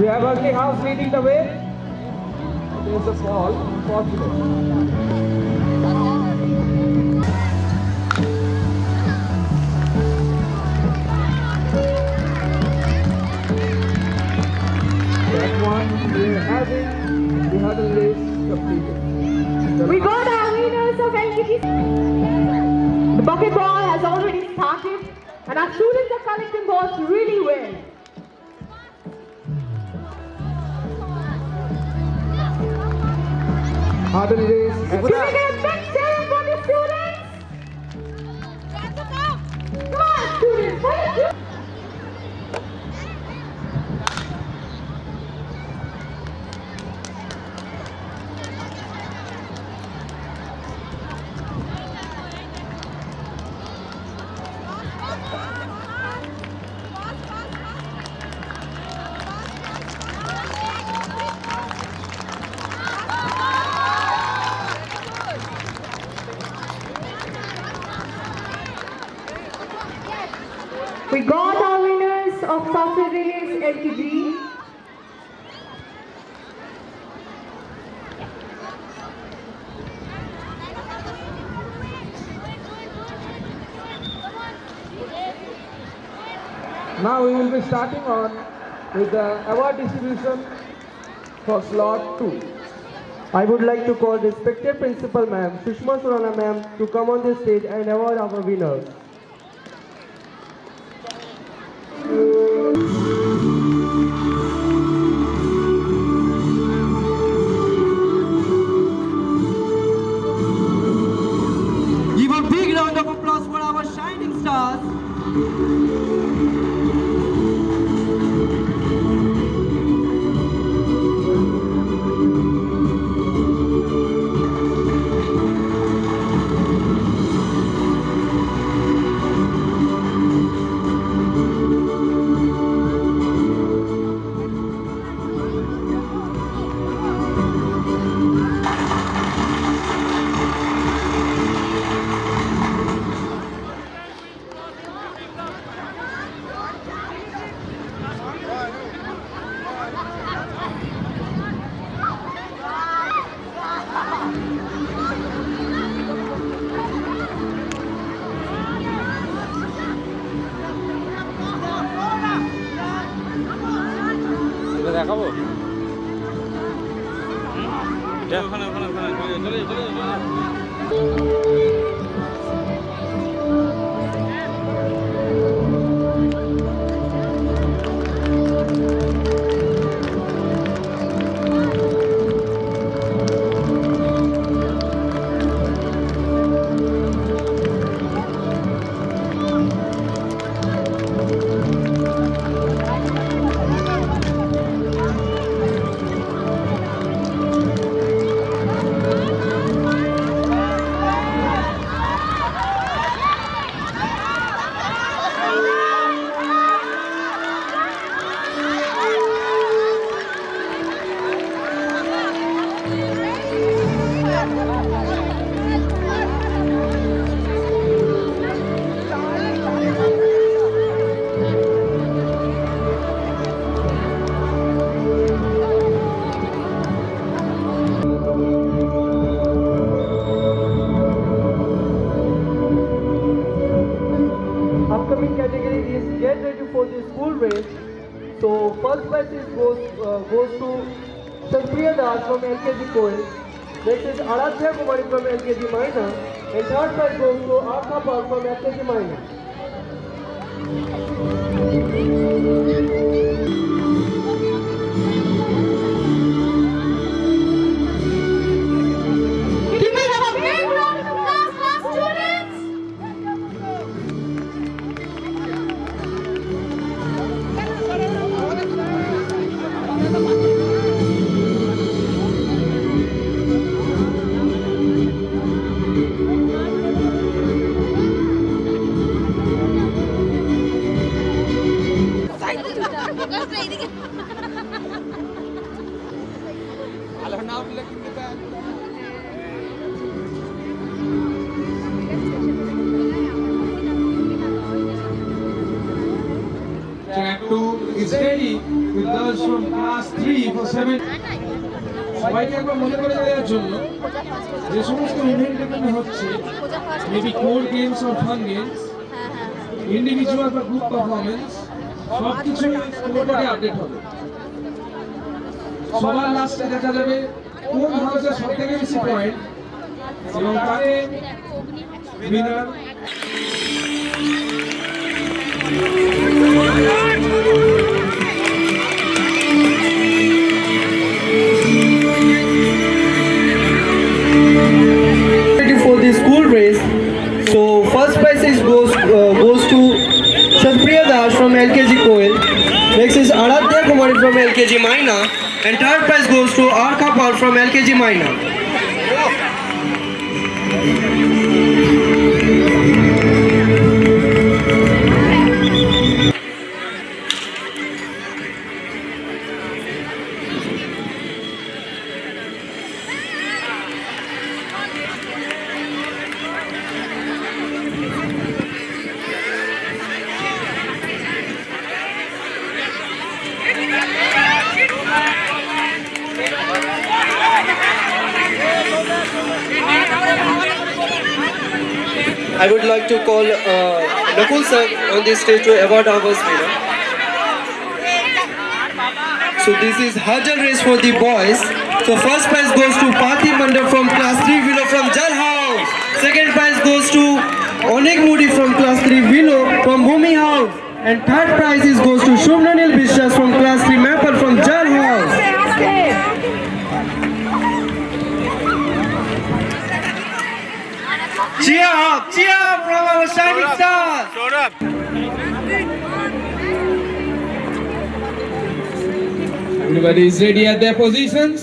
We have Ugly House leading the way. There's a fall, unfortunate. That one, we are having the hurdle race completed. We got our winners of LGT. The bucket ball has already started and our students are collecting balls really well. Hurdle race. Can we get a big cheer for the students? Come on, students, what are you doing? We got our winners of Software Relays LTG. Now we will be starting on with the award distribution for slot 2. I would like to call respected Principal Ma'am, Sushma Surana Ma'am, to come on the stage and award our winners. big round of applause for our shining stars. দেখাবো ওখানে ওখানে ওখানে চলে চলে Upcoming category is get ready for the school race. So first prize goes to Kshatriya Das from LKG Koil. Next is Aradhya Kumari from LKG Minor. And third prize goes to Artha Pal from LKG Minor. Can we have a big round of applause for our students? Track 2 is ready with girls from class 3 for 7. সবাইকে একবার মনে করে দেওয়ার জন্য যে সমস্ত event এখানে হচ্ছে maybe core games or fun games individual বা গ্রুপ পারফরমেন্স সব কিছু স্কোরবোর্ডে আপডেট হবে। সবার লাস্টে দেখা যাবে কোন হাউসের সবথেকে বেশি পয়েন্ট এবং তাকে winner For the school race, so first prize goes to Kshatriya Das from LKG Koil. Next is Aradhya Kumari from LKG Minor, and third prize goes to Artha Pal from LKG Minor. I would like to call Nakul sir on this stage to award our winner. So this is hurdle race for the boys. So first prize goes to Pati Mandal from class 3 Willow from Jal House. Second prize goes to Onik Moody from class 3 Willow from Bhumi House. And third prize goes to Shubhanil Bishwas from class 3 Maple from Jal House. Cheer from our shining stars. Saurabh. Everybody is ready at their positions.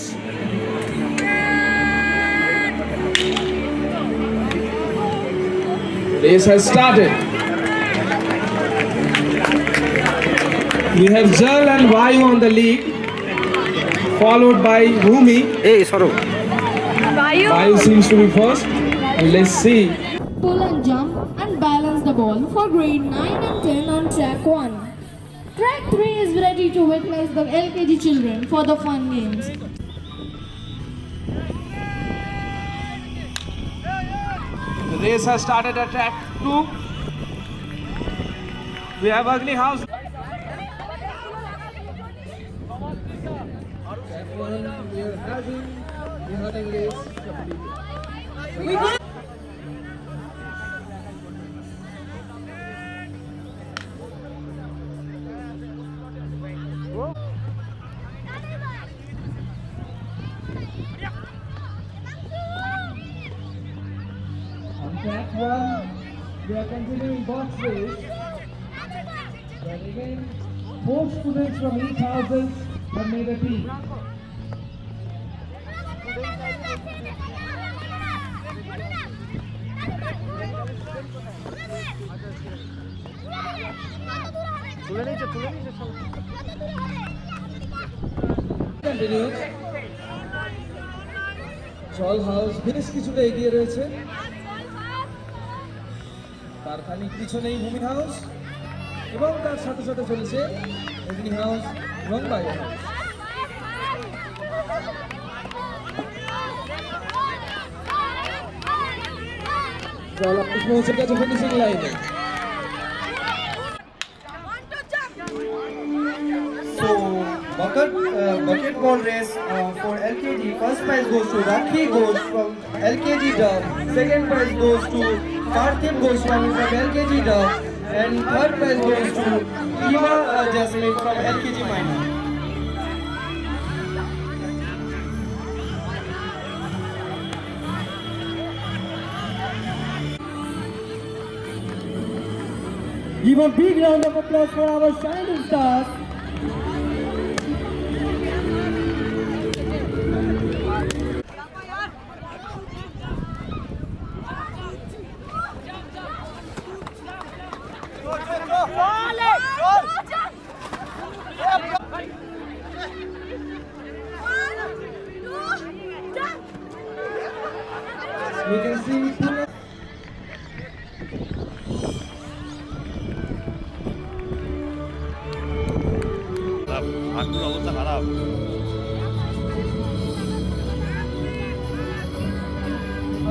Race has started. We have Jal and Vayu on the lead, followed by Bhumi. Vayu seems to be first. And let's see. Pull and jump and balance the ball for grade 9 and 10 on track 1. Track 3 is ready to witness the LKG children for the fun games. The race has started at track 2. We have Agni House. We are having the hurdle race. On track 1, we are continuing box race. But again, 4 students from each houses have made a team. Continues. জল house বেশ কিছুটা এগিয়ে রয়েছে, তার খানিক পিছনেই ভূমি house এবং তার সাথে সাথে চলেছে অগ্নি হাউস এবং বায়ু হাউস। জল হাউস পৌঁছে গেছে ফিনিশিং লাইনে। So, bucket ball race for LKG. First prize goes to Rakhi goes from LKG Dub. Second prize goes to Parthiv Goswami from LKG Dub. And third prize goes to Eva Jasmine from LKG Minor. Give a big round of applause for our shining stars. We can see Pune. হাঁটুর অবস্থা খারাপ।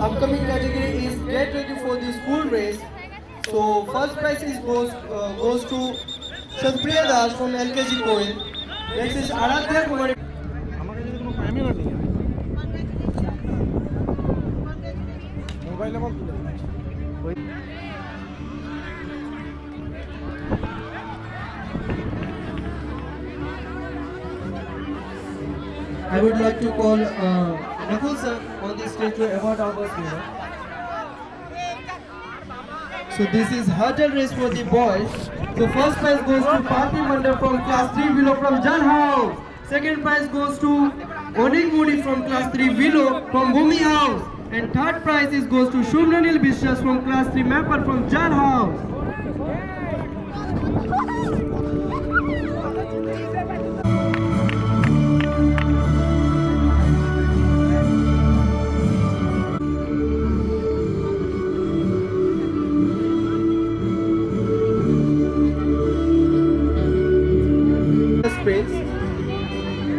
Upcoming category is get ready for the school race. So first prize is goes to Shadpriya Das from LKG Koil. Next is Aradhya Kumari. I would like to call Nakul sir on the stage to award our winner. So this is hurdle race for the boys. The first prize goes to Parthi Mandal from class 3 Willow from Jal House. Second prize goes to Odin Moody from class 3 Willow from Bhumi House. And third prize goes to Shubhanil Bishwas from class 3 Mapper from Jal House.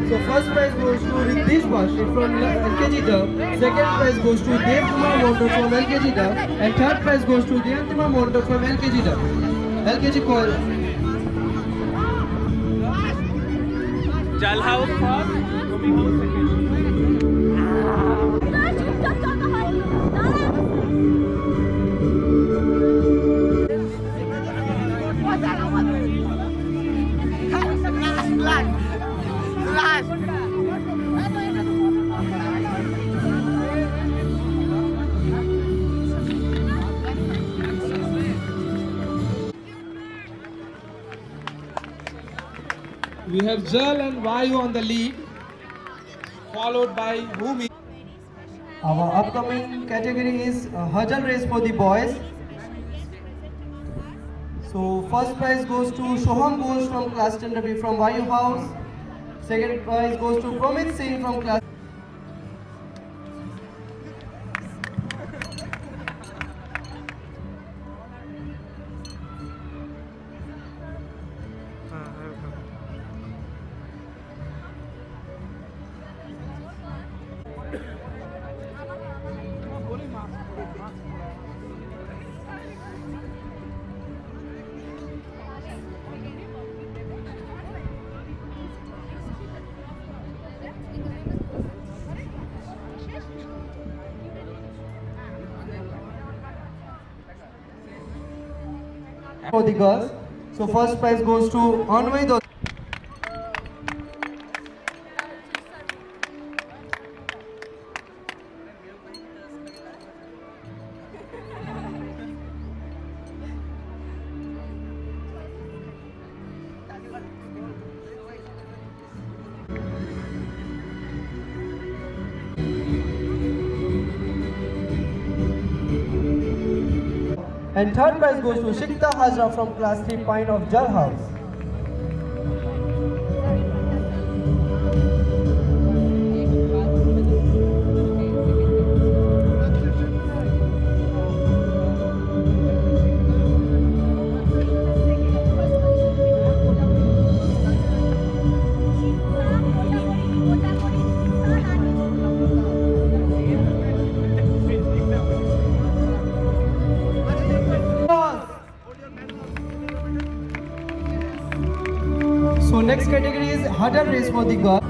So first prize goes to Riddhish Bashi from LKG Dub. Second prize goes to Dev Kumar Monto from LKG Dub. And third prize goes to Devantima Monto from LKG Dub. LKG Coil. Jal House first, Bhumi House second. We have Jal and Vayu on the lead, followed by Bhumi. Our upcoming category is hurdle race for the boys. So first prize goes to Shoham Ghosh from class 10W from Vayu House. Second prize goes to Promit Singh from class. For the girls. So first prize goes to Anvay. And third prize goes to Shikta Hazra from class 3 Pine of Jal House. So next category is hurdle race for the girls.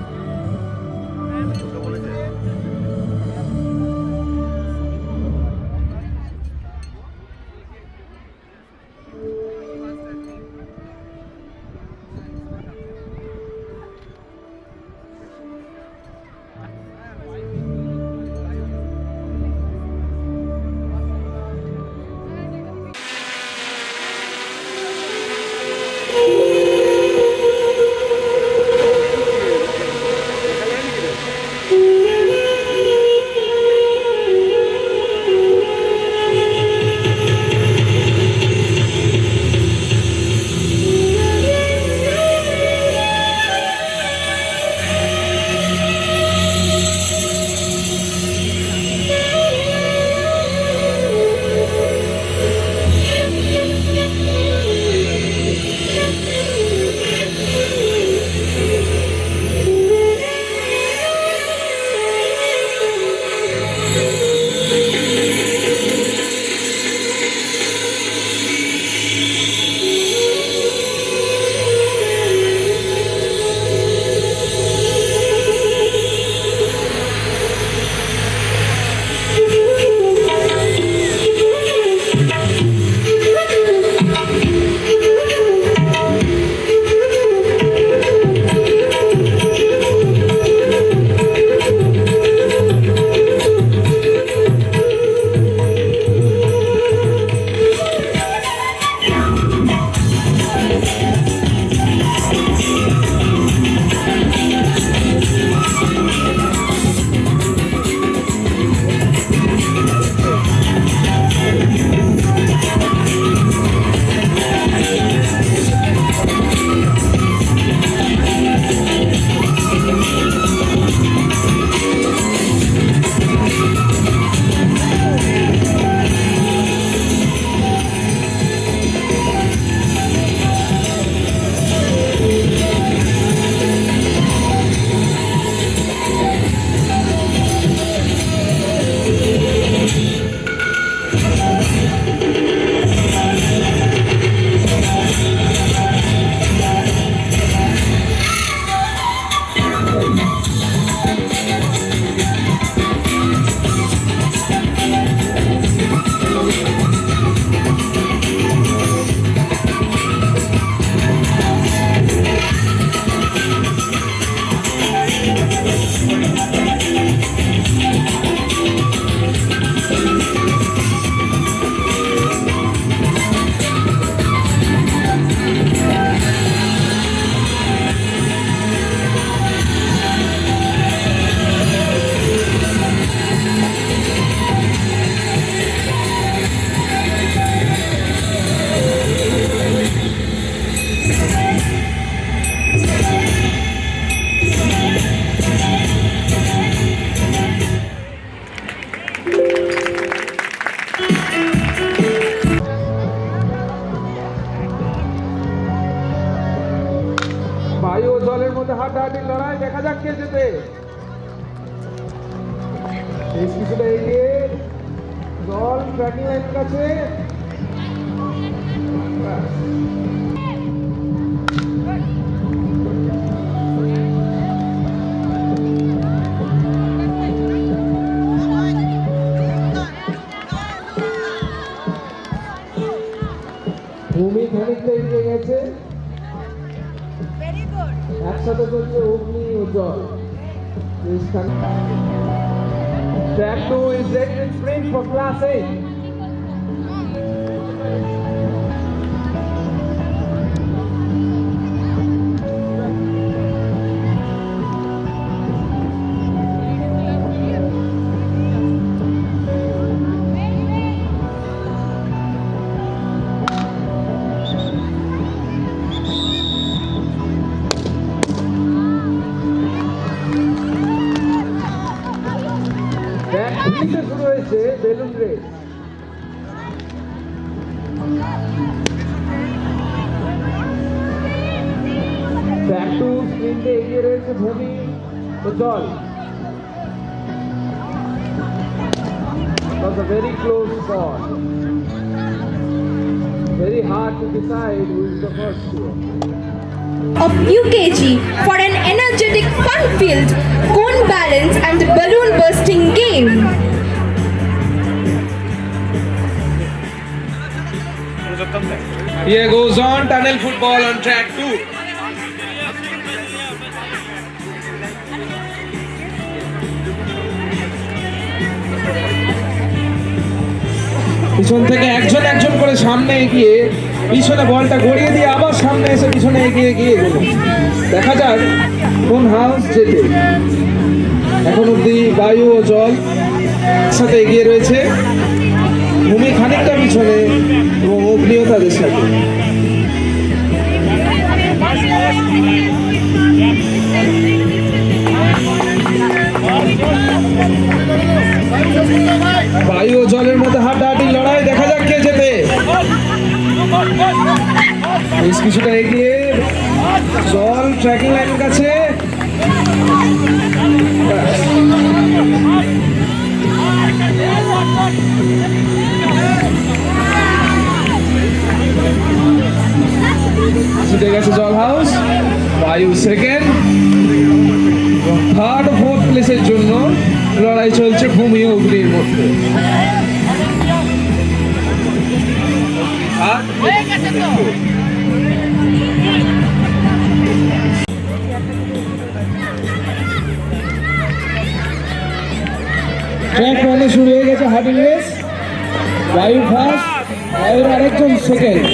হাড্ডাহাড্ডি লড়াই, দেখা যাক কে জেতে। বেশ কিছুটা এগিয়ে জল tracking লাইনের কাছে। ভূমি খানিকটা এগিয়ে গেছে, একসাথে চলছে অগ্নি ও জল। Track 2 is ready to sprint for Class 8. শুরু হয়েছে বেলুন রেস। ট্র্যাক 2 স্প্রিন্টে এগিয়ে রয়েছে ভূমি ও জল। Was a very close call. Very hard to decide who is the first here. Of UKG for an energetic, fun-filled cone balance and balloon bursting game. Here goes on tunnel football on track 2. পিছন থেকে একজন একজন করে সামনে এগিয়ে পিছনে বলটা গড়িয়ে দিয়ে আবার সামনে এসে পিছনে এগিয়ে গিয়ে এগোলো। দেখা যাক কোন হাউস জেতে। এখন অব্দি বায়ু ও জল একসাথে এগিয়ে রয়েছে, ভূমি খানিকটা পিছনে এবং অগ্নিও তাদের সাথে। বায়ু ও জলের মধ্যে হাড্ডাহাড্ডির লড়াই, দেখা যাক কে জেতে। বেশ কিছুটা এগিয়ে জল ট্র্যাকিং লাইনের কাছে। জিতে গেছে জল হাউস, বায়ু সেকেন্ড এবং থার্ড ও ফোর্থ প্লেসের জন্য লড়াই চলছে ভূমি ও অগ্নির মধ্যে। ট্র্যাক 1 এ শুরু হয়ে গেছে হার্ডিং রেস। বায়ু ফার্স্ট, বায়ুর আরেকজন second.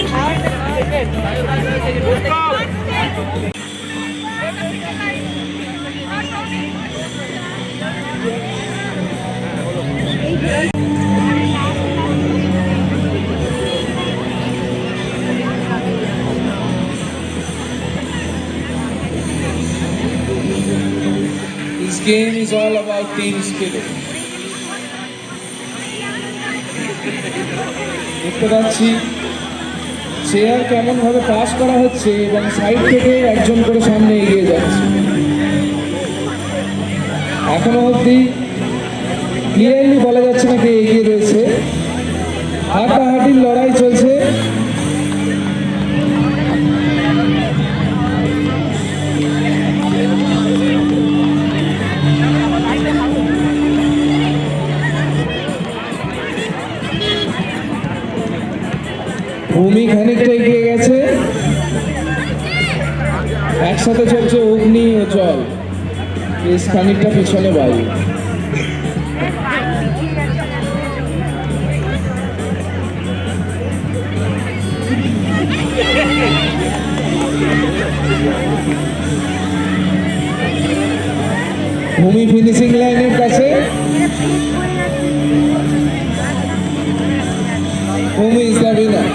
This game is all about team spirit. দেখতে পাচ্ছি চেয়ার কেমন ভাবে পাস করা হচ্ছে এবং সাইড থেকে একজন করে সামনে এগিয়ে যাচ্ছে। এখনো অবধি ক্লিয়ারলি বলা যাচ্ছে না কে এগিয়ে রয়েছে, হাড্ডাহাড্ডির লড়াই চলছে। ভূমি খানিকটা এগিয়ে গেছে, একসাথে চলছে অগ্নি ও জল, বেশ খানিকটা পিছনে বায়ু। ভূমি ফিনিশিং লাইনের কাছে, ভূমি is the winner.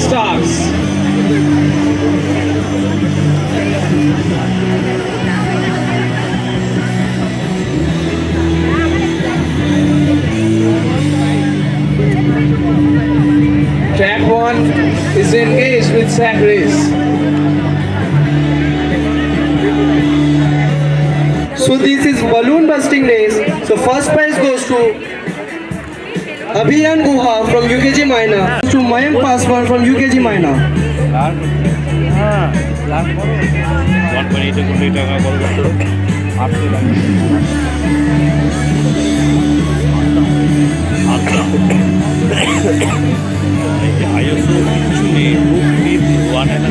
Stars. sack race. So this is balloon busting race. So first prize goes to Abhiyan Guha from UKG Minor to Mayank Paswar from UKG Minor. 1.8 কোটি টাকা বড় করতে 8 লাখ আচ্ছা আইএসও কিছু নেই বুক 1 এর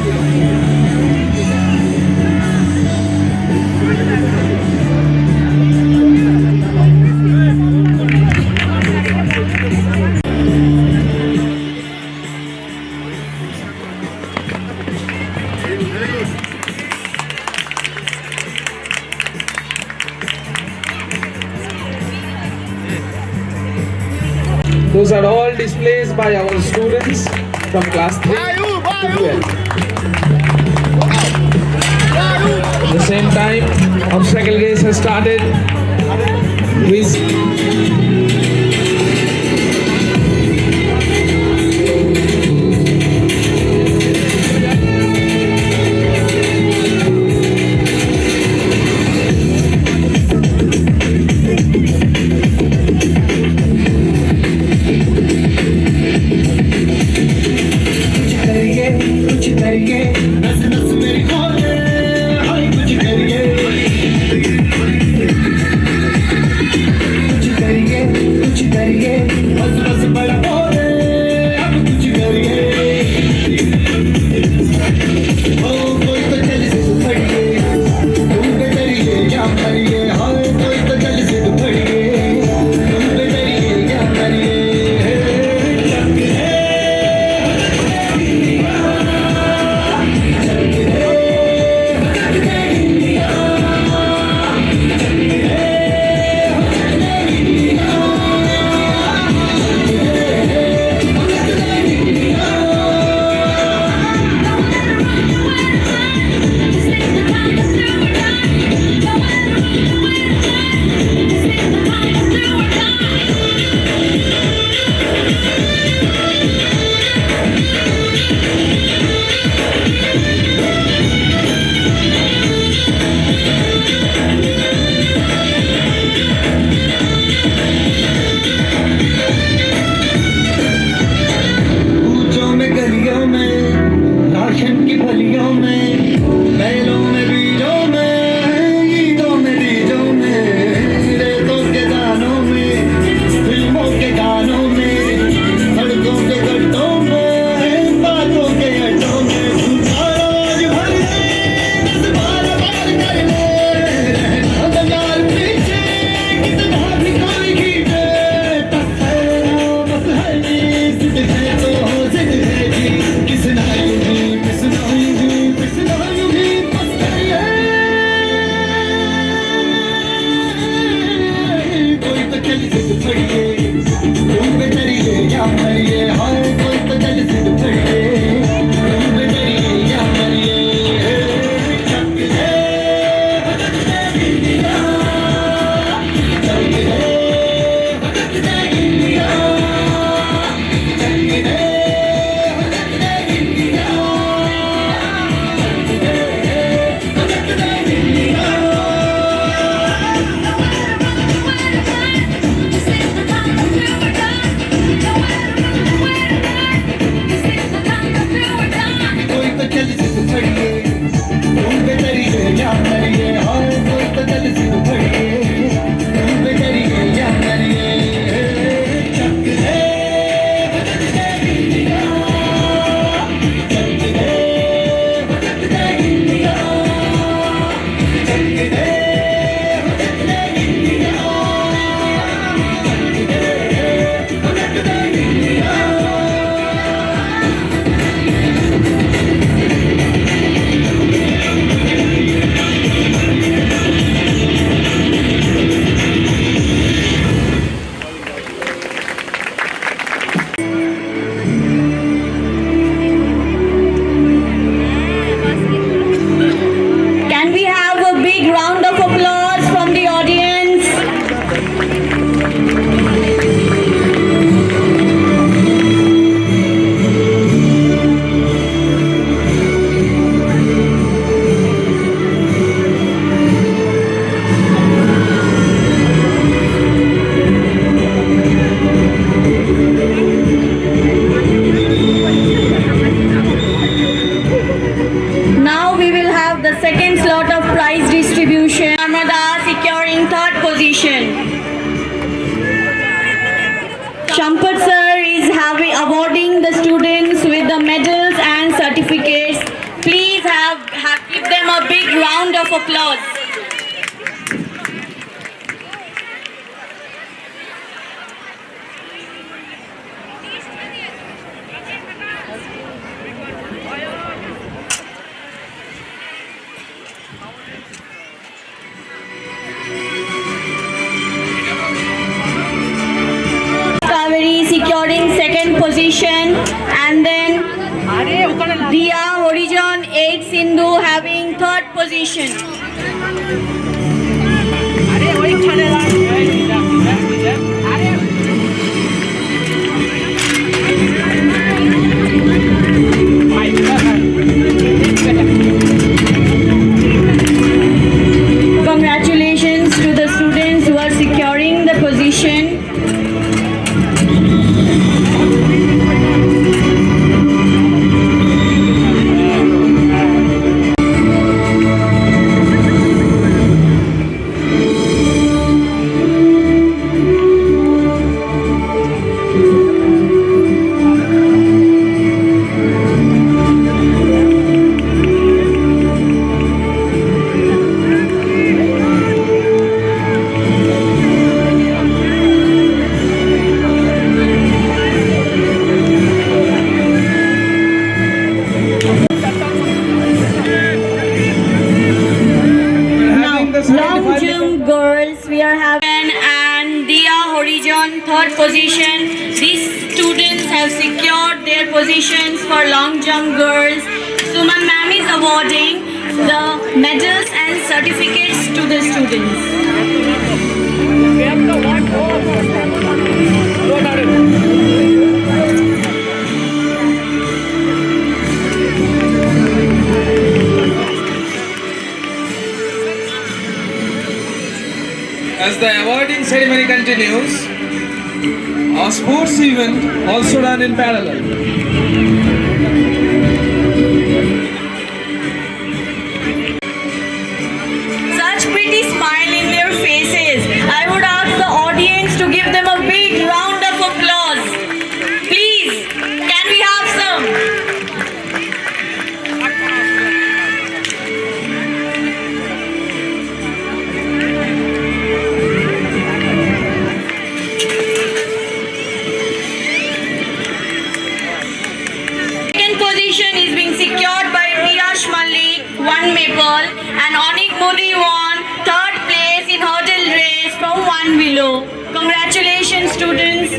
Those are all displays by our students from class 3 to 12. At the same time, obstacle race has started. Please. Shampat sir is awarding the students with the medals and certificates. Please give them a big round of applause. Kaveri securing second position, and then Dia Horizon 8 Sindhu having third position. Congratulations to the students who are securing the position. Long jump girls, we are having and Dia Horizon third position. These students have secured their positions for long jump girls. Suman ma'am is awarding the medals and certificates to the students. As the awarding ceremony continues, a sports event also run in parallel. Such pretty smile in their faces. I would ask the audience to give them a big round of applause. Please, can we have some? Second position is being secured by Riyash Malik, 1 maple, and Onik Modi won third place in hurdle race from 1 below. Congratulations, students.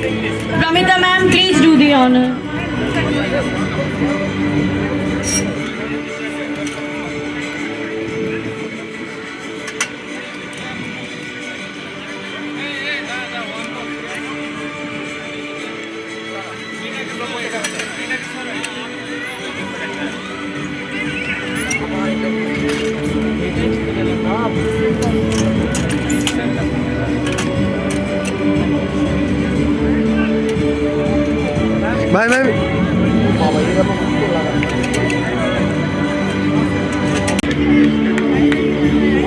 Pramita ma'am, please do the honor.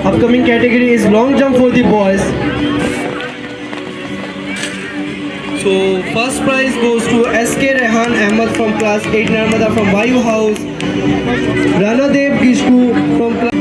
Upcoming category is long jump for the boys. So first prize goes to SK Rehan Ahmed from class 8, Narmada from Vayu House, Ranadev Gishku from class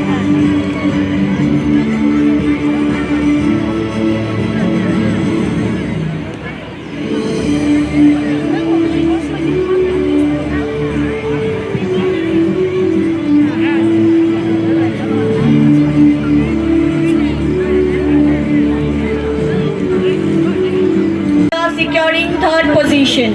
securing third position.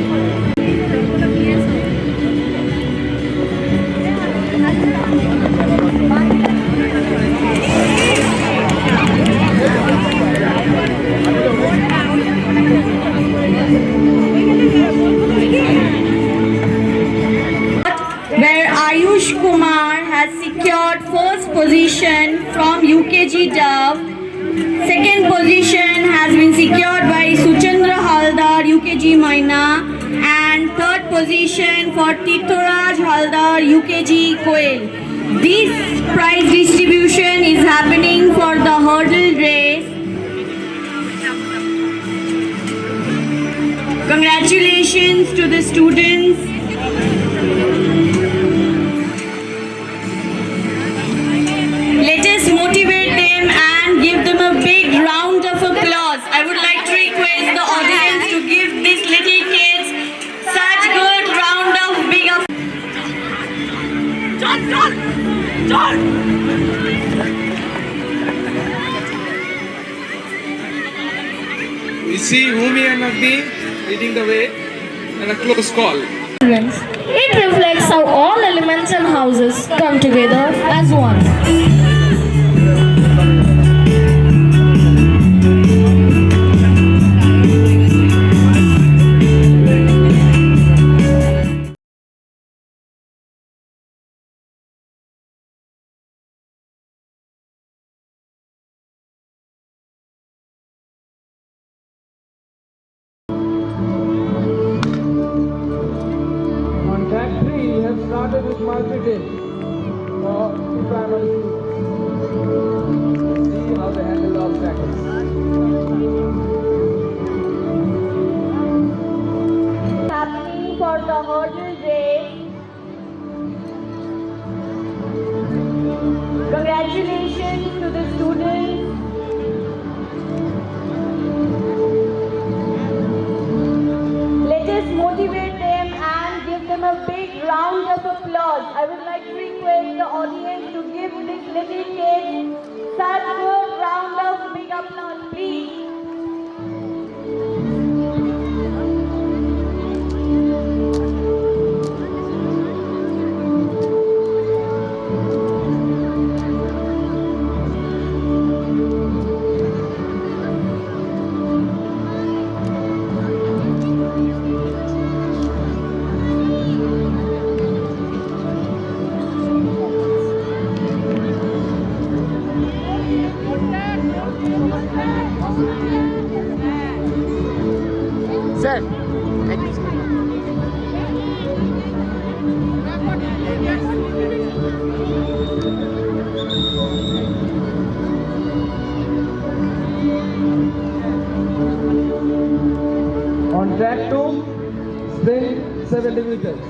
Where Ayush Kumar has secured first position from UKG Dove. Second position has been secured by Suchandra Haldar, UKG Maina, and third position for Tituraj Haldar, UKG Koel. This prize distribution is happening for the hurdle race. Congratulations to the students. Let us motivate them and give them a big round of applause. I would like to request the audience to give these little kids such good round of big applause. We see Umi and Nagni leading the way and a close call. It reflects how all elements and houses come together as one. On track 3, we have started with multi-tin for primary students. See how they handle the obstacles. Happening for the hurdle race. Congratulations to the students. Let us motivate them and give them a big round of applause. I would like to request the audience to give this little kid such good round of big applause, please. On track 2, sprint 70 meters.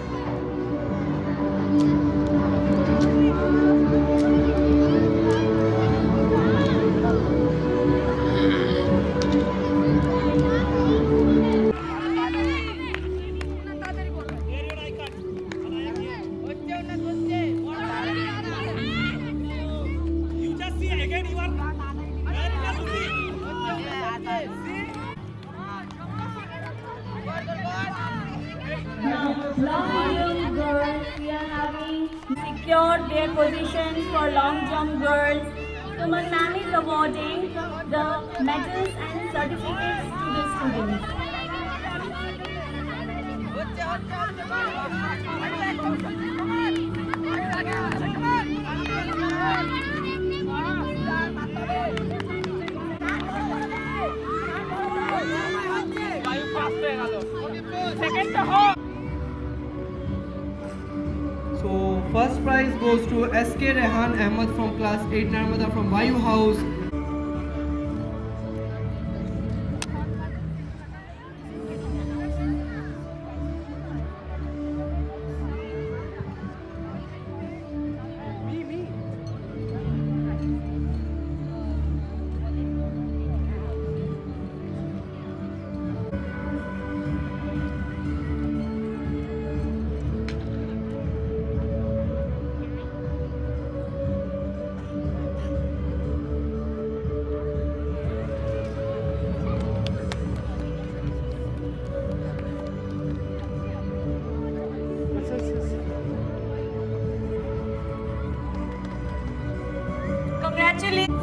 Long jump girls, we are having secured their positions for long jump girls. So my ma'am is awarding the medals and certificates to the students. So first prize goes to SK Rehan Ahmed from class 8, Narmada from Vayu House.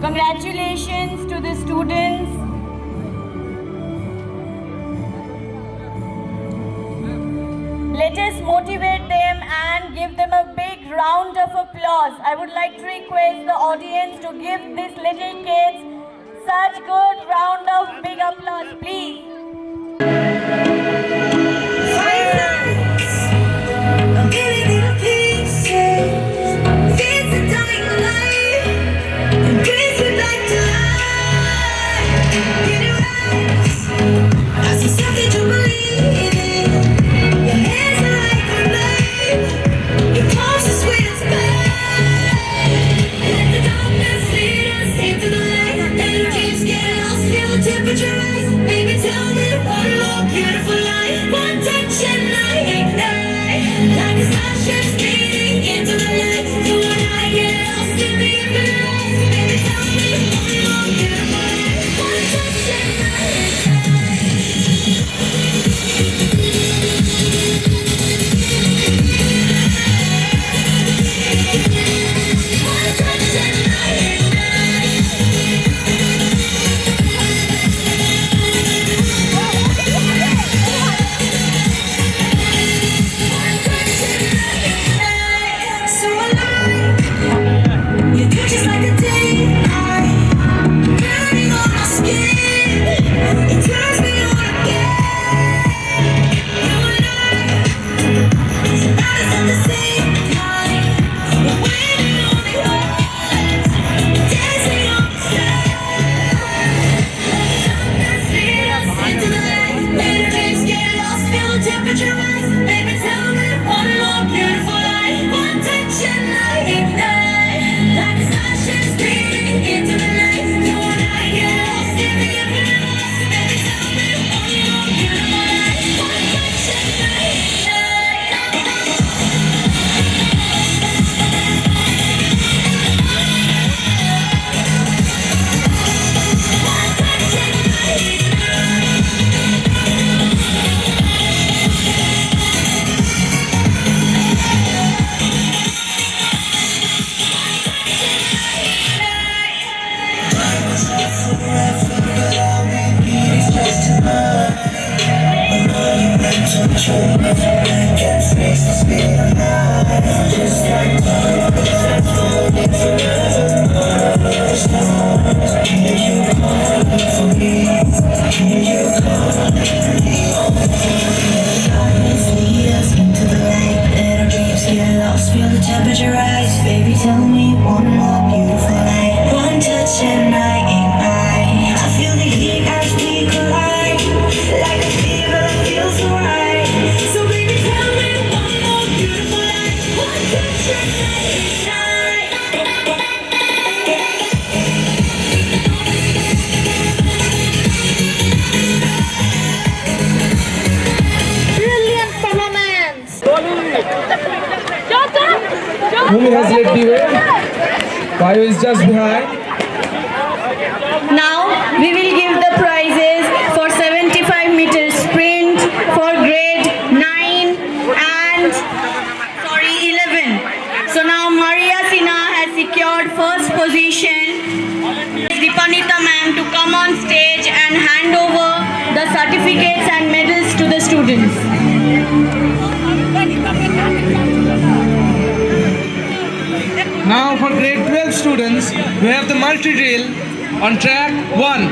Congratulations to the students. Let us motivate them and give them a big round of applause. I would like to request the audience to give these little kids such good round of big applause, please. Something to believe. temperature rise. Baby, tell me one more beautiful life. One touch and I ignite. Like a starship speeding into the night. You and I get lost in the infinite. Baby, tell me one more beautiful life. One touch and I feel the temperature rise. Baby, tell me one more beautiful night. One touch and I ignite. I feel the heat as we collide. Like a fever that feels so right. So baby, tell me one more beautiful night. One touch and I ignite. Brilliant performance! Bhumi has led the way. Bayo is just behind. Now we will give the prizes for 75 meter sprint for grade 9 and 11. So now Maria Sinha has secured first position. Dipanita ma'am to come on stage and hand over the certificates and medals to the students. Now for grade 12 students, we have the multi-drill on track 1.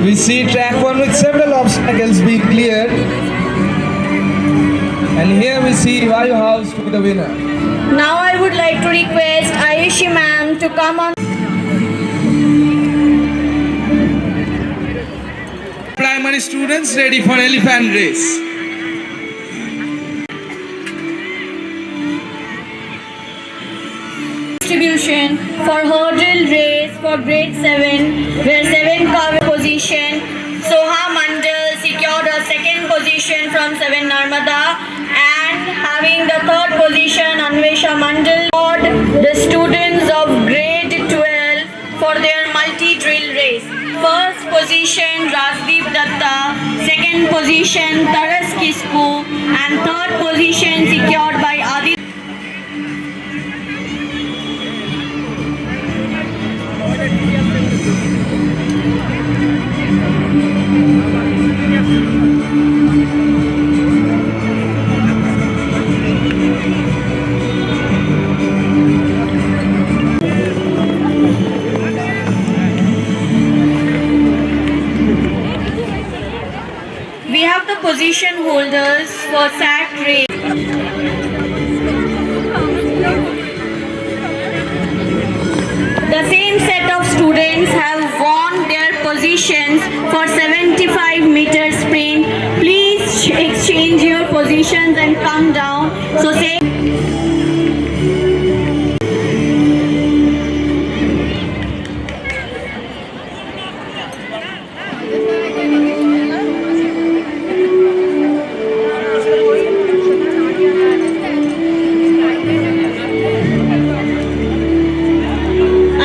We see track 1 with several obstacles being cleared. And here we see Vayu House to be the winner. Now I would like to request Ayushi ma'am to come on. Primary students ready for elephant race. Distribution for hurdle race for grade 7 where 7 cover position. Soha Mandal secured a second position from 7 Narmada and having the third position Anvesha Mandal. The students of grade 12 for their multi-drill race. First position Rasdeep Datta, second position Taras Kispu and third position secured by Adi. We have the position holders for SAT race. The same set of students have won their positions for 75 meter sprint. Please exchange your positions and come down. So say.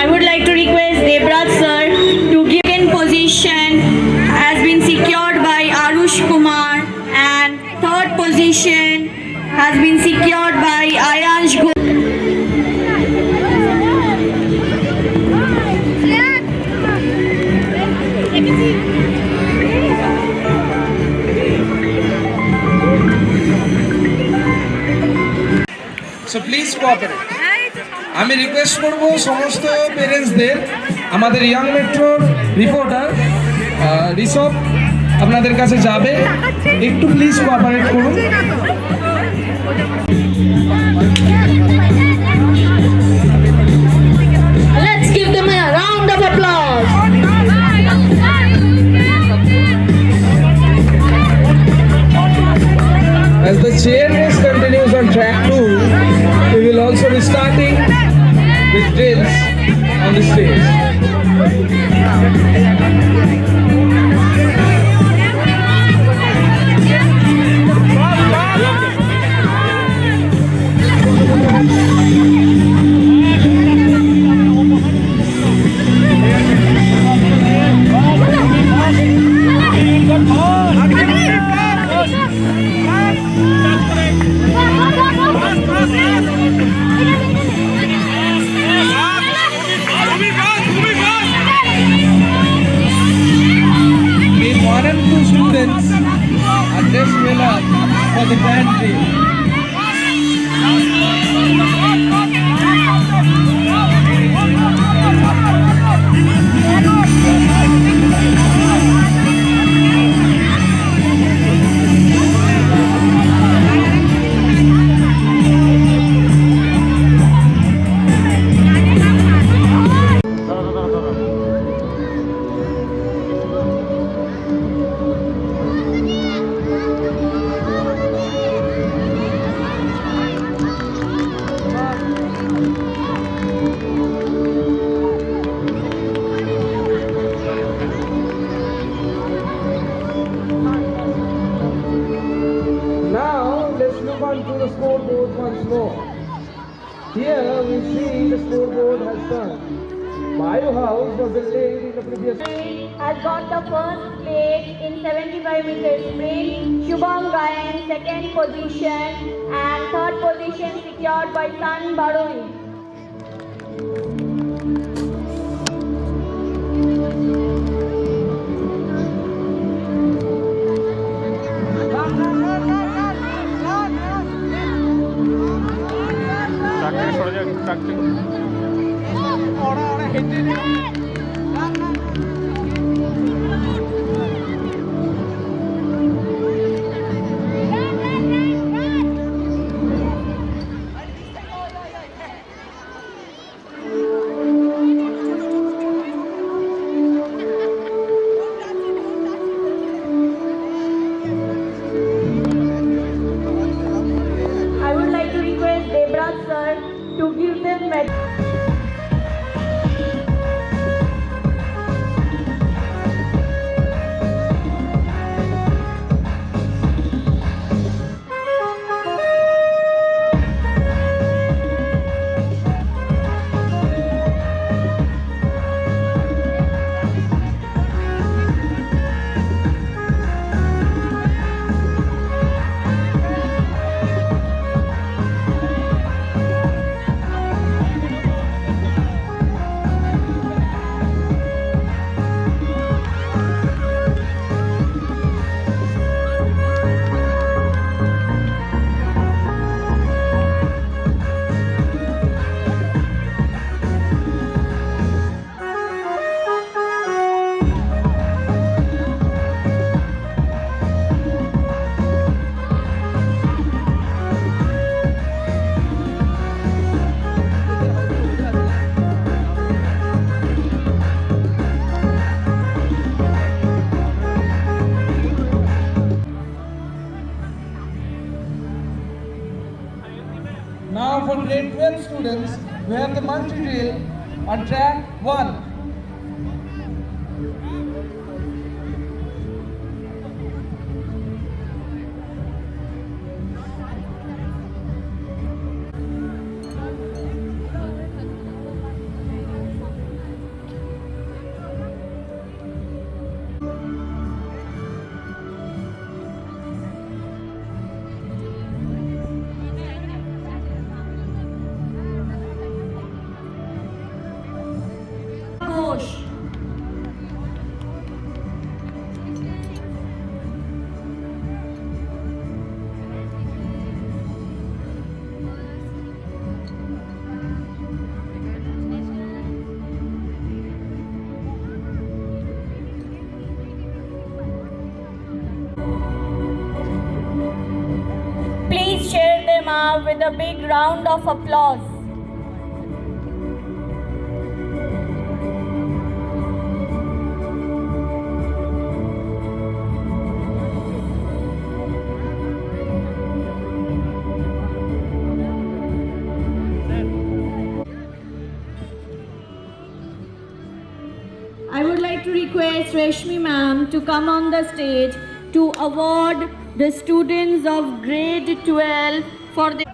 I would like to request Debraj sir to give in position has been secured by Arush Kumar and third position has been secured by Ayansh Gupta. So please cooperate. আমি request করব সমস্ত পেরেন্টসদের আমাদের young মেট্রোর reporter Rishabh আপনাদের কাছে যাবে, একটু please cooperate করুন। Let's give them a round of applause. As the chair race continues on track 2, we will also be starting with drills on the stage. Just well up for the grand dream. To the scoreboard once more. Here we see the scoreboard has turned. Bayu House was the lead in the previous. Has got the first place in 75 meters sprint. Shubham Gayan second position and third position secured by San Baroi. I would like to request Debraj sir to give them medal. Now for grade 12 students, we have the multi-drill on track 1. now with a big round of applause. I would like to request Reshmi ma'am to come on the stage to award the students of grade 12 for the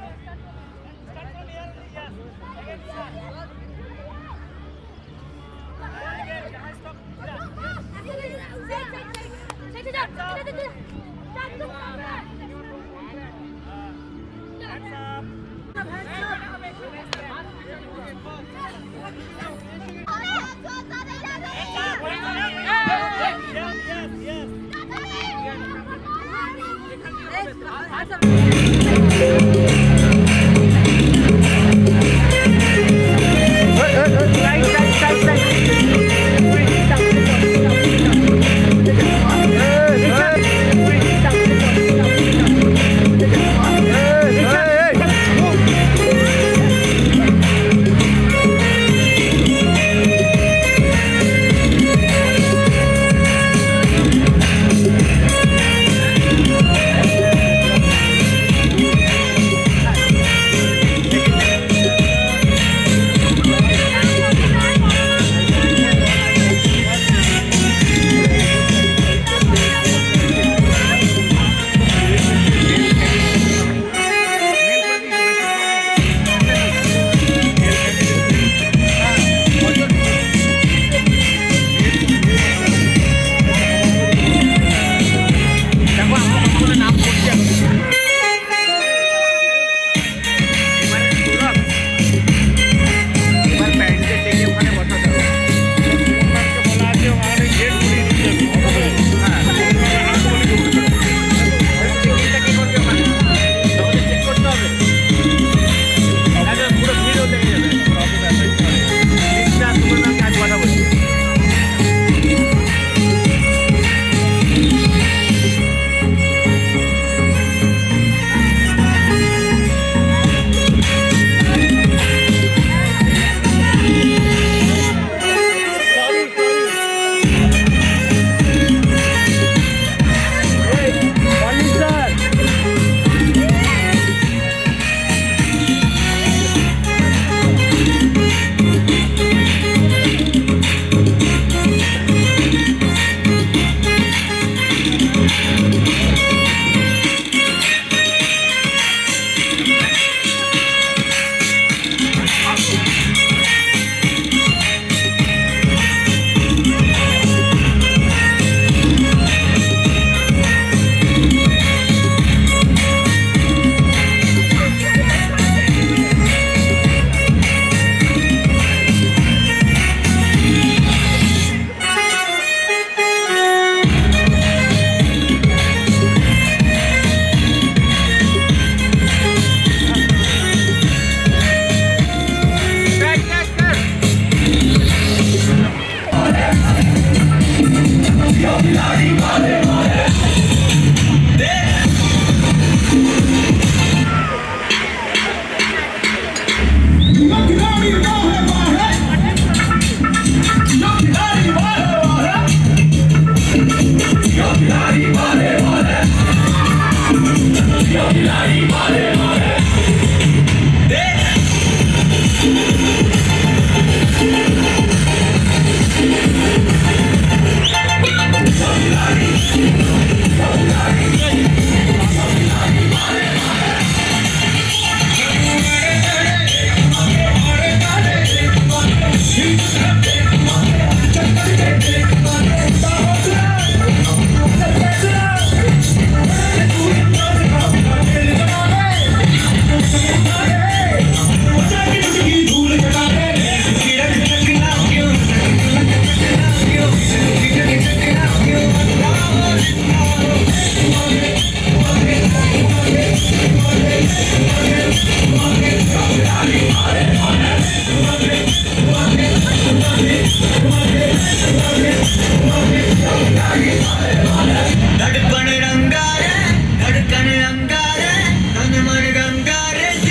धड़कन रंगारे तन मन Rangare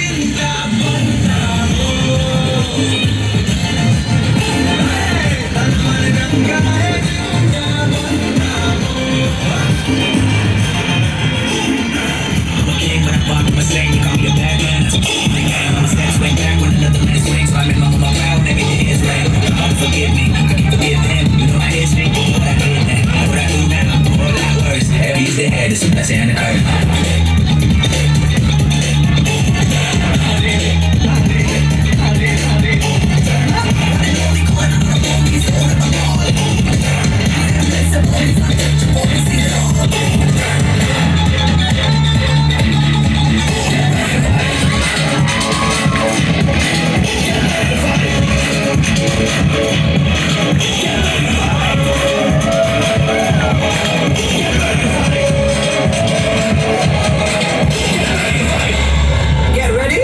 this messy and curve. Get ready.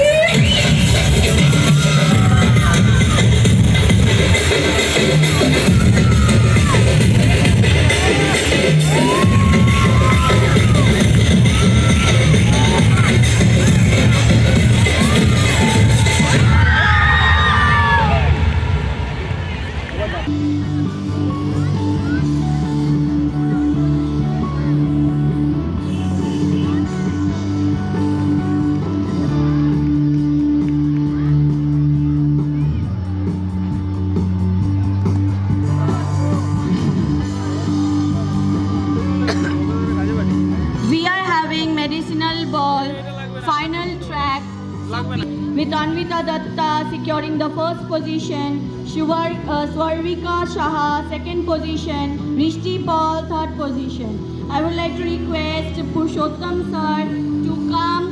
We are having medicinal ball final track with Anvita Datta securing the first position, Swarvika Shaha second position, Rishti Paul third position. I would like to request Purushottam sir to come.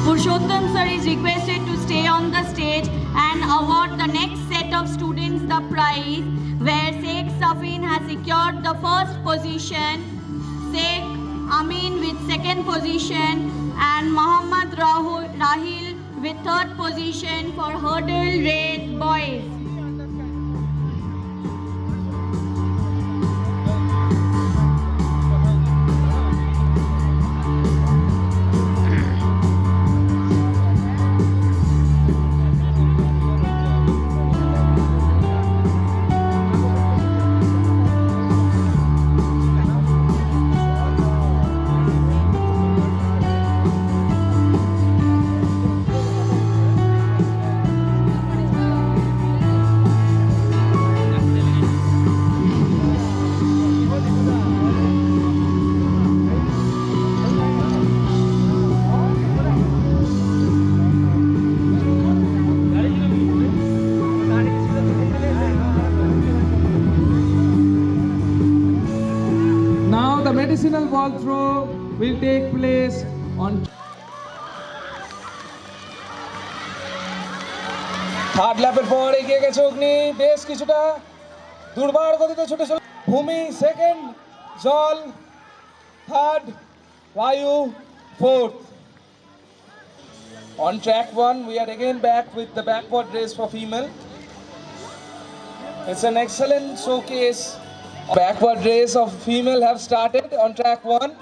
Purushottam sir is requested to stay on the stage and award the next set of students the prize, where Sheikh Safin has secured the first position, Sheikh Amin with second position, and Muhammad Rahil with third position for hurdle race boys. Now the medicinal ball throw will take place on third ল্যাপের পর এগিয়ে গেছে অগ্নি বেশ কিছুটা দুর্বার গতিতে ছুটে চলে ভূমি সেকেন্ড, জল থার্ড, বায়ু fourth. On track 1 we are again back with the backward race for female. It's an excellent showcase. Backward race of female have started on track 1.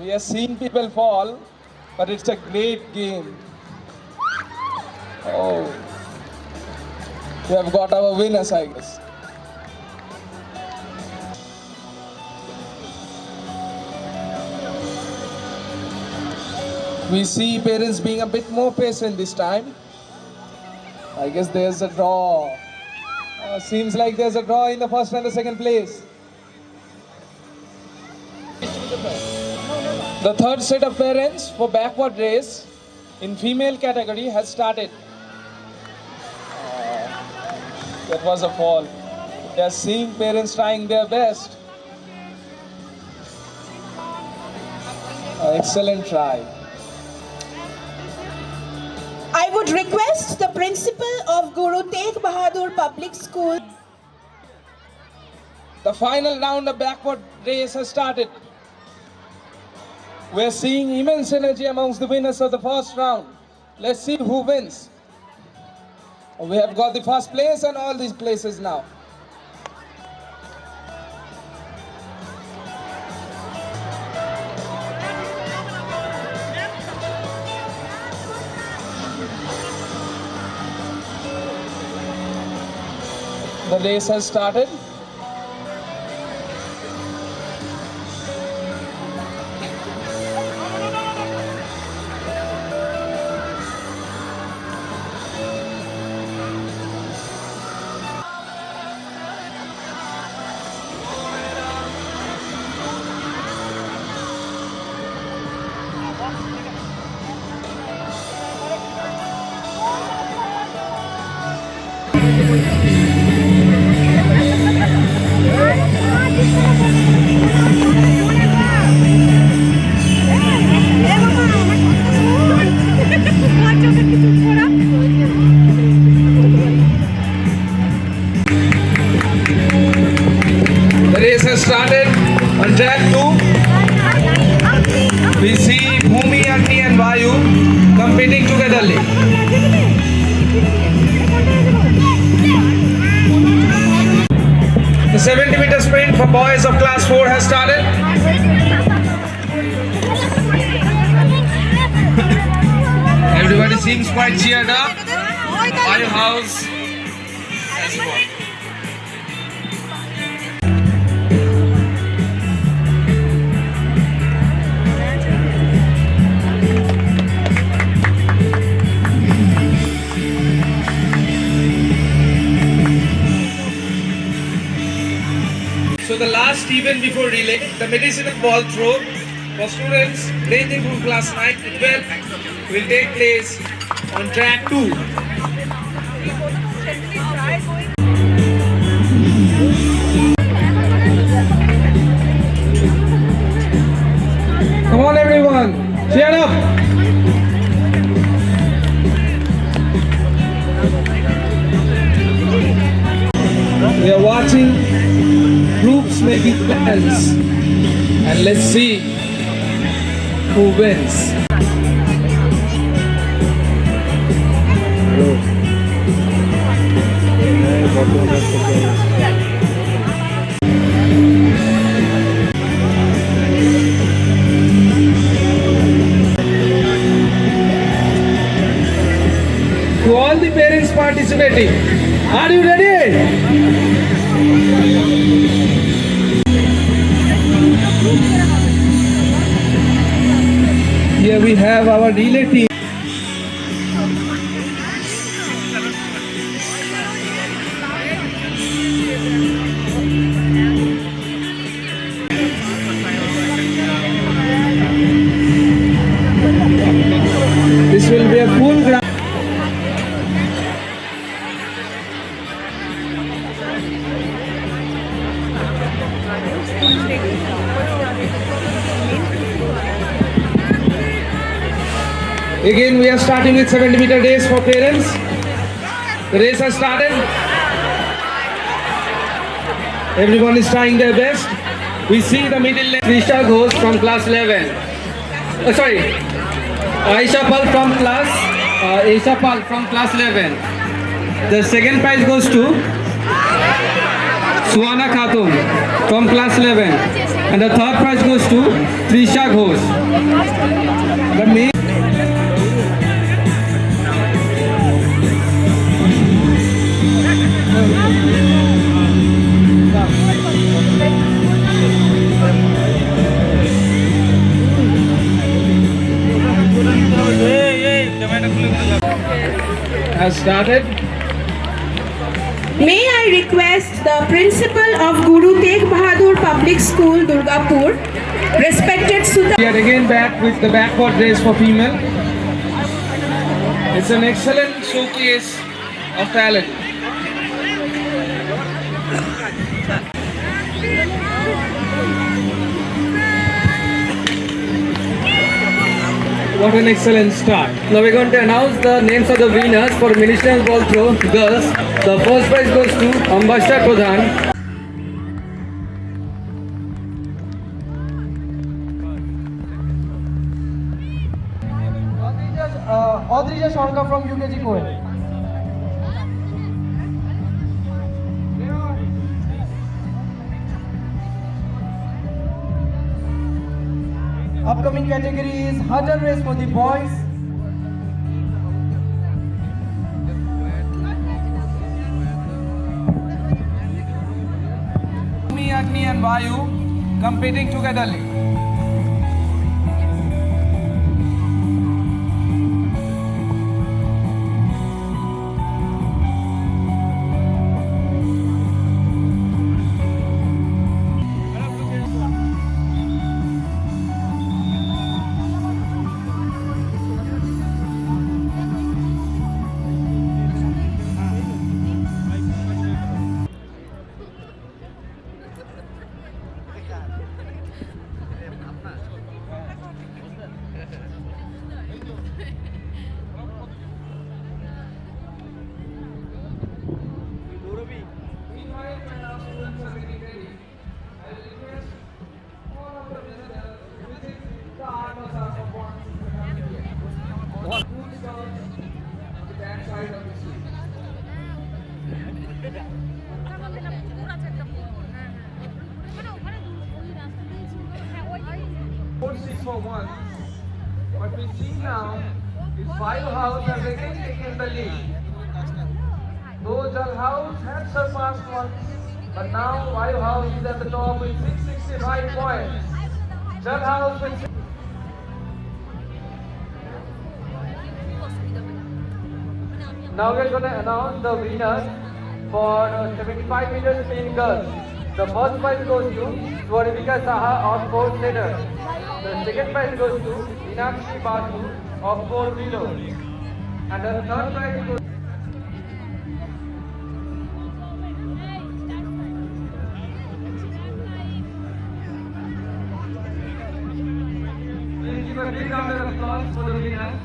We are seeing people fall, but it's a great game. Oh, we have got our winners, I guess. We see parents being a bit more patient this time. I guess there's a draw. Seems like there's a draw in the first and the second place. The third set of parents for backward race in female category has started. That was a fall. They are seeing parents trying their best. Excellent try. I would request the principal of Guru Tegh Bahadur Public School. The final round of backward race has started. We're seeing immense energy amongst the winners of the first round. Let's see who wins. We have got the first place and all these places now. The race has started. We see Bhumi, Agni and Vayu competing togetherly. The 70-meter sprint for boys of class 4 has started. Everybody seems quite cheered up. Vayu House has won. So the last event before relay, the medicinal ball throw for students ranging from class 9 to 12 will take place on track 2. Come on everyone, cheer up! We are watching groups making plans and let's see who wins. To all the parents participating, are you ready? Here we have our relay team. This will be a full ground. Again, we are starting with 70-meter race for parents. The race has started. Everyone is trying their best. We see the middle lane. Trisha Ghosh from class 11. Aisha Pal from class 11. The second prize goes to Suana Khatun from class 11. And the third prize goes to Trisha Ghosh. The main has started. May I request the principal of Guru Tegh Bahadur Public School, Durgapur, respected Sudha. We are again back with the backward race for female. It's an excellent showcase of talent. What an excellent start. Now we're going to announce the names of the winners for Ministerial Ball Throw Girls. The first prize goes to Ambasha Pradhan. Audrija Shankar from UKG Cohen. Upcoming category is hurdle race for the boys. Bhumi, Agni and Vayu competing togetherly. for once. What we see now is Five House has again taken the lead. Though Jal House had surpassed once, but now Five House is at the top with 665 points. Jal House with Now we're going to announce the winners for 75 meters in girls. The first prize goes to Swarvika Saha of 4th letter. The second prize goes to Meenakshi Basu of 4 below. And the third prize goes Please give a big round of applause for the winners.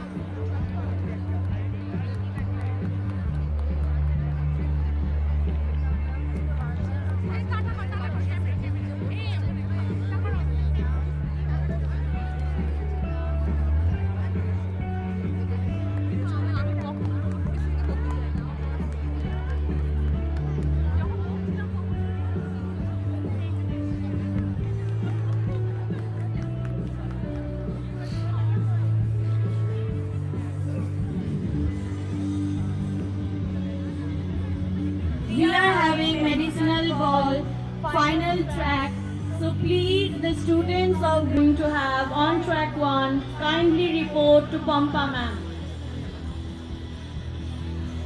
We are having medicinal ball final track. So please, the students are going to have on track 1 kindly report to Pampa ma'am.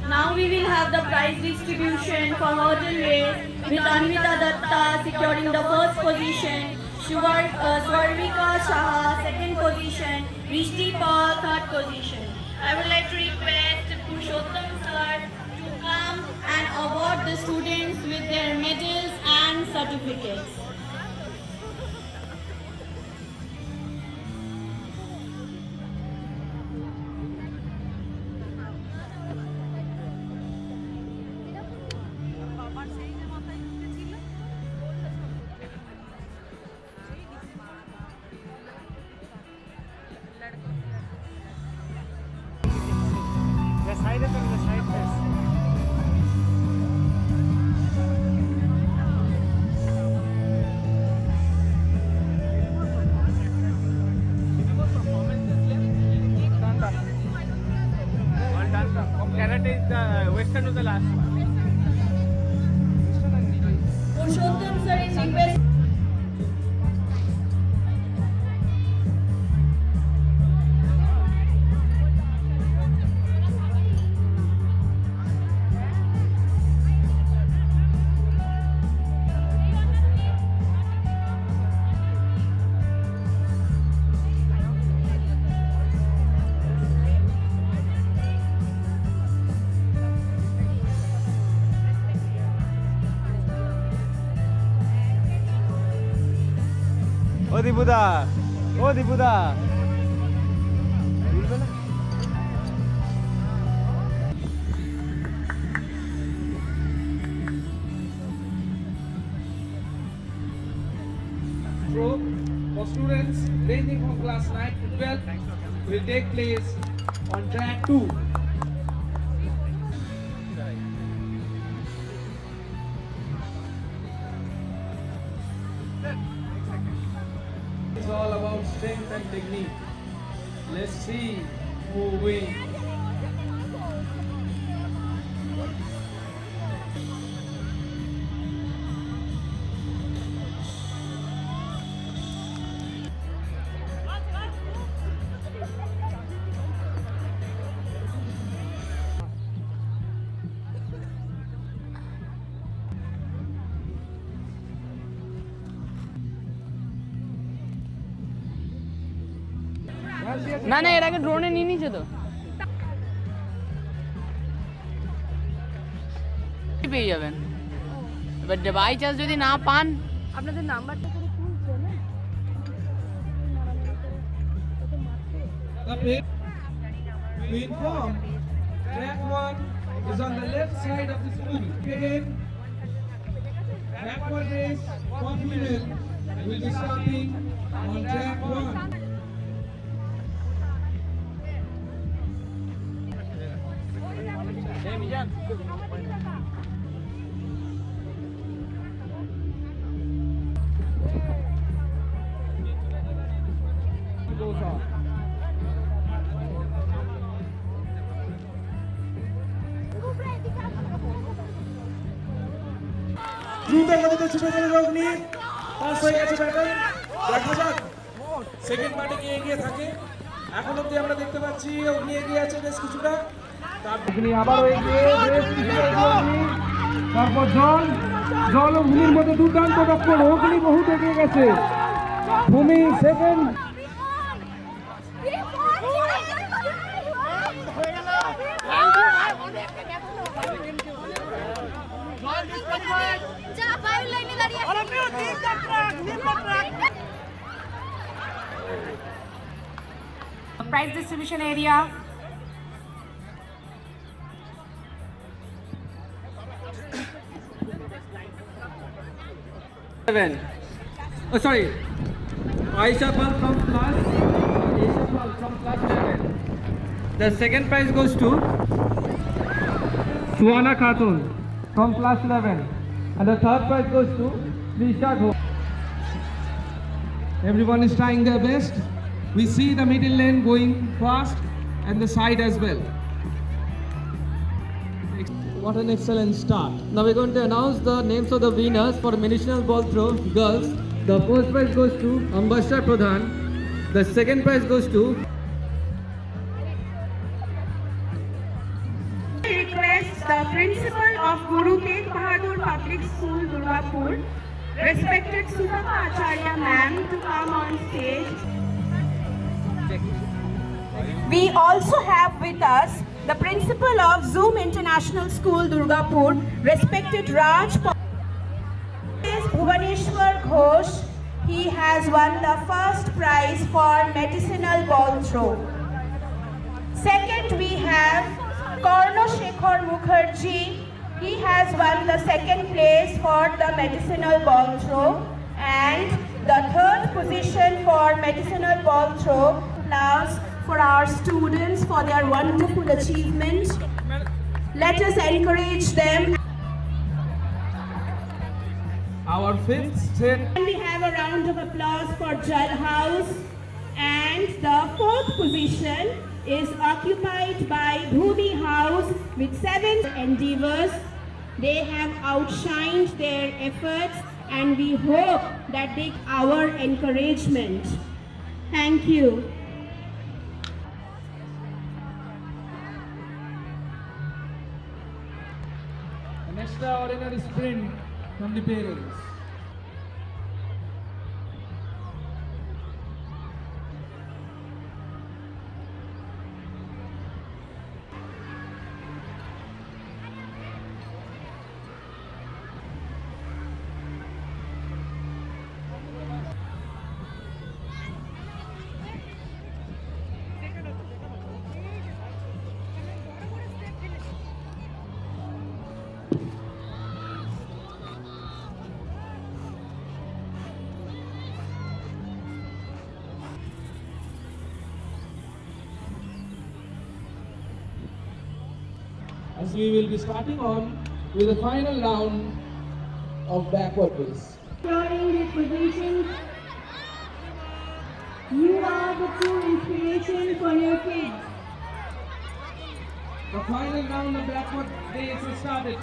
Now we will have the prize distribution for hurdle race with Anvita Datta securing the first position, Swarvika Saha second position, Rishti Paul third position. I would like to request Purushottam sir to come and award the students with their medals and certificates. Purushottam sir is request. O Dipuda, O Dipuda. Throw for students ranging from class 9 to 12 will take place on track 2. It's all about strength and technique. Let's see who wins. না না এর আগে ড্রোনে নিয়ে নিয়েছে তো পেয়ে যাবেন এবার বাই চান্স যদি না পান আপনাদের নাম্বারটা করে তুলছে না To inform, track 1 is on the left side of the school. Again, backward race for female will be starting on track 1. দ্রুত গতিতে ছুটে চলে অগ্নি, পাস হয়ে গেছে ব্যাটন। দেখা যাক সেকেন্ড পার্টে কে এগিয়ে থাকে। এখন অব্দি আমরা দেখতে পাচ্ছি অগ্নি এগিয়ে আছে বেশ কিছুটা। অগ্নি আবারও এগিয়ে, বেশ কিছুটা এগিয়ে অগ্নি। তারপর জল জল ও ভূমির মধ্যে দুর্দান্ত টক্কর, অগ্নি বহুত এগিয়ে গেছে। ভূমি second, Prize distribution area. Oh, sorry. Aisha Pal from class 11. The second prize goes to Suwana Khatun from class 11. And the third prize goes to Lisha Gho. Everyone is trying their best. We see the middle lane going fast and the side as well. What an excellent start. Now we're going to announce the names of the winners for medicinal ball throw girls. The first prize goes to Ambasha Pradhan. The second prize goes to Request the principal of Guru Tegh Bahadur Public School, Durgapur, respected Sutapa Acharya ma'am, to come on stage. We also have with us the principal of Zoom International School, Durgapur, respected Raj Bhuvaneshwar Ghosh. He has won the first prize for medicinal ball throw. Second, we have Karno Shekhar Mukherjee. He has won the second place for the medicinal ball throw, and the third position for medicinal ball throw. Applause for our students for their wonderful achievement. Let us encourage them. Our fifth set. And we have a round of applause for Jal House. And the fourth position is occupied by Bhumi House with 7 endeavors. They have outshined their efforts, and we hope that they our encouragement. Thank you. An extraordinary sprint from the parents. As we will be starting on with the final round of backward race. During this position, you are the true inspiration for your kids. The final round of backward race has started.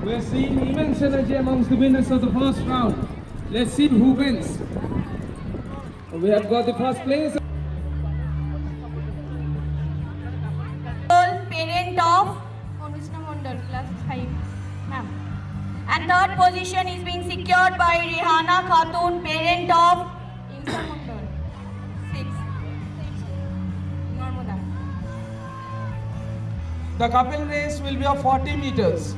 We are seeing immense energy amongst the winners of the first round. Let's see who wins. We have got the first place. Parent of Anushka Mondal, class 5. Ma'am. And third position is being secured by Rehana Khatun, parent of Imsa Mondal, 6. Narmada. The couple race will be of 40 meters.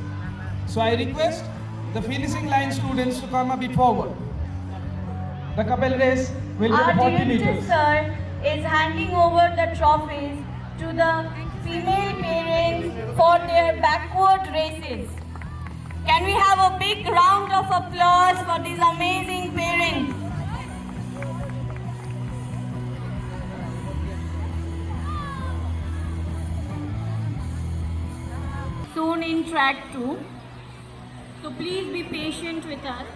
So I request the finishing line students to come a bit forward. The couple race will be Our of 40 director meters. sir is handing over the trophies to the female parents for their backward races. Can we have a big round of applause for these amazing parents? Soon in track 2. So please be patient with us.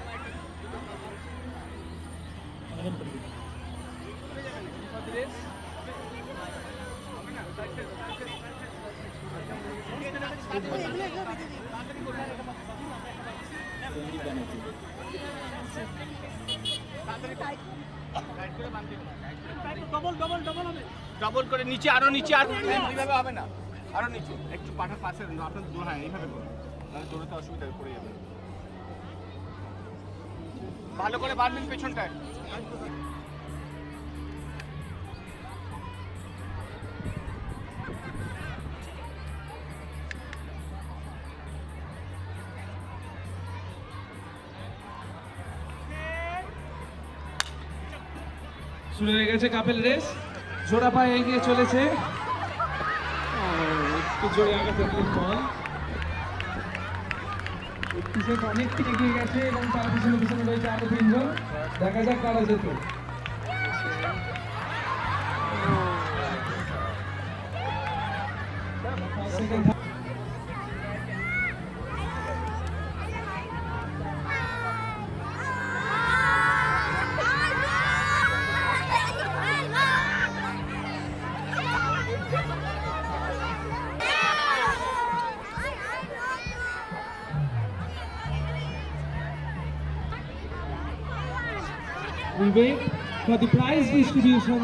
Double করে নিচে আরো নিচে আর এইভাবে হবে না, আরো নিচে একটু পাঠার পাশে আপনার দূর, হ্যাঁ এইভাবে করুন, তাহলে দৌড়াতে অসুবিধা পড়ে যাবে। ভালো করে বাঁধবেন পেছনটায়। শুরু হয়ে গেছে কাপেল রেস, জোড়া পায়ে এগিয়ে চলেছে, একটু জোরে আগাতে বল, অনেকটি এগিয়ে গেছে এবং তার পিছনে পিছনে রয়েছে আরো 3 জন। দেখা যাক কারা যেত। We wait for the prize distribution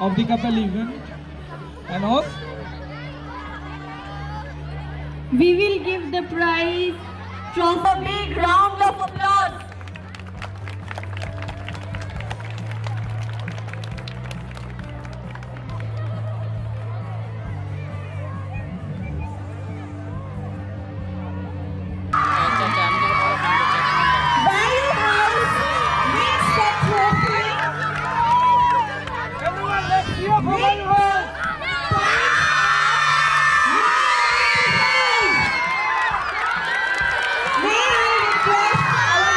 of the couple event, and also We will give the prize trophy. A big round of applause. আচ্ছা আচ্ছা, আমি তোকে পরে ফোন করছি। Value House wins the trophy. May I request our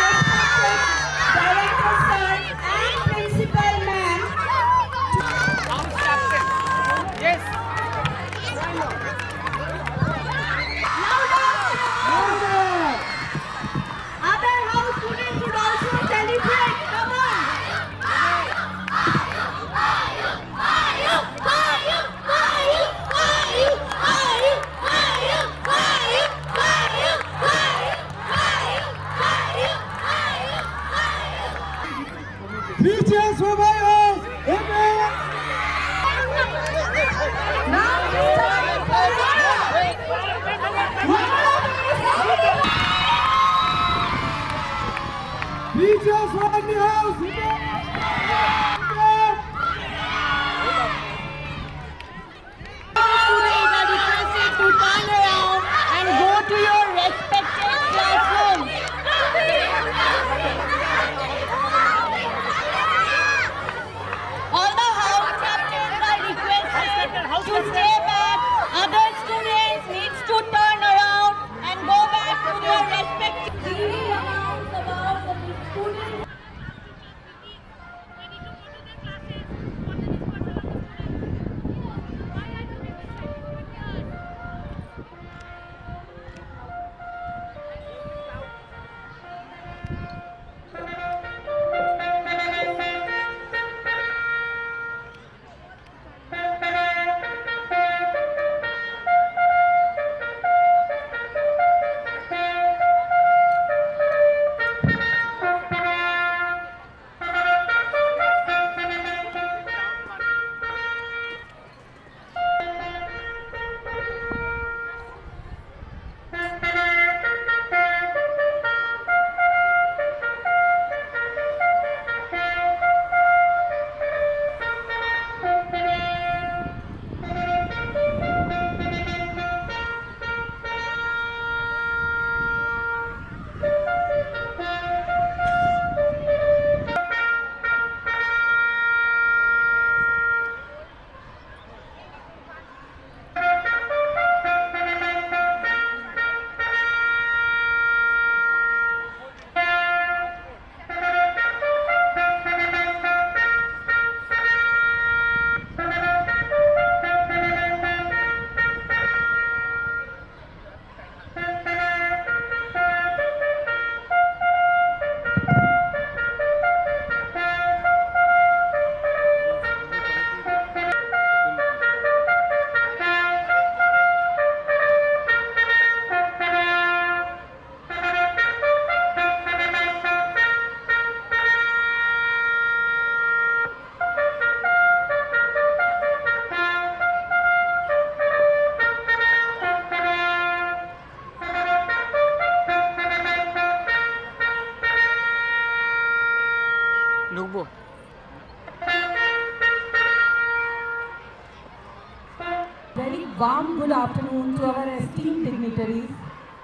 warm good afternoon to our esteemed dignitaries,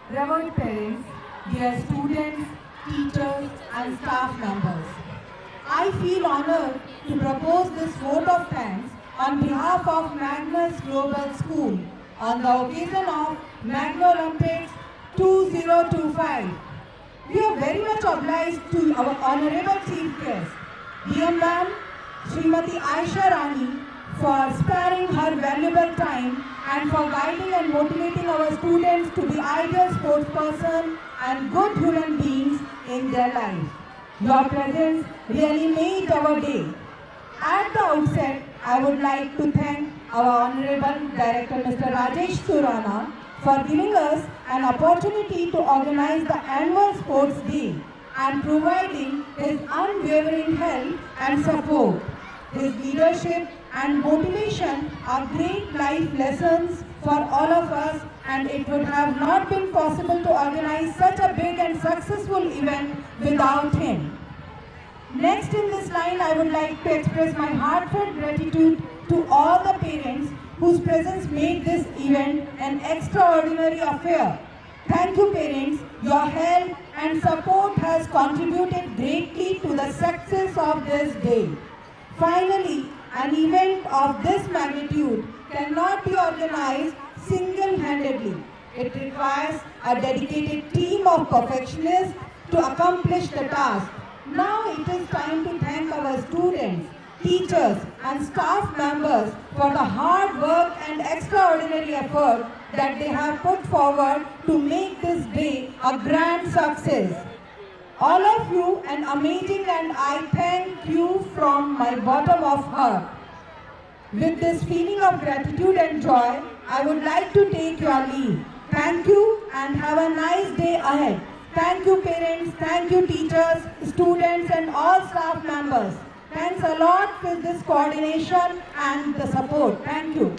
revered parents, dear students, teachers and staff members. I feel honored to propose this vote of thanks on behalf of Magnus Global School on the occasion of Magna Olympics 2025. We are very much obliged to our honorable chief guest, dear ma'am, Srimati Aisha Rani, for sparing her valuable time and for guiding and motivating our students to be ideal sportsperson and good human beings in their life. Your presence really made our day. At the outset, I would like to thank our Honorable Director Mr. Rajesh Surana for giving us an opportunity to organize the annual Sports Day and providing his unwavering help and support. His leadership and motivation are great life lessons for all of us, and it would have not been possible to organize such a big and successful event without him. Next in this line, I would like to express my heartfelt gratitude to all the parents whose presence made this event an extraordinary affair. Thank you parents, your help and support has contributed greatly to the success of this day. Finally, an event of this magnitude cannot be organized single-handedly. It requires a dedicated team of perfectionists to accomplish the task. Now it is time to thank our students, teachers and staff members for the hard work and extraordinary effort that they have put forward to make this day a grand success. All of you an amazing, and I thank you from my bottom of heart. With this feeling of gratitude and joy, I would like to take your leave. Thank you and have a nice day ahead. Thank you parents, thank you teachers, students and all staff members. Thanks a lot for this coordination and the support. Thank you.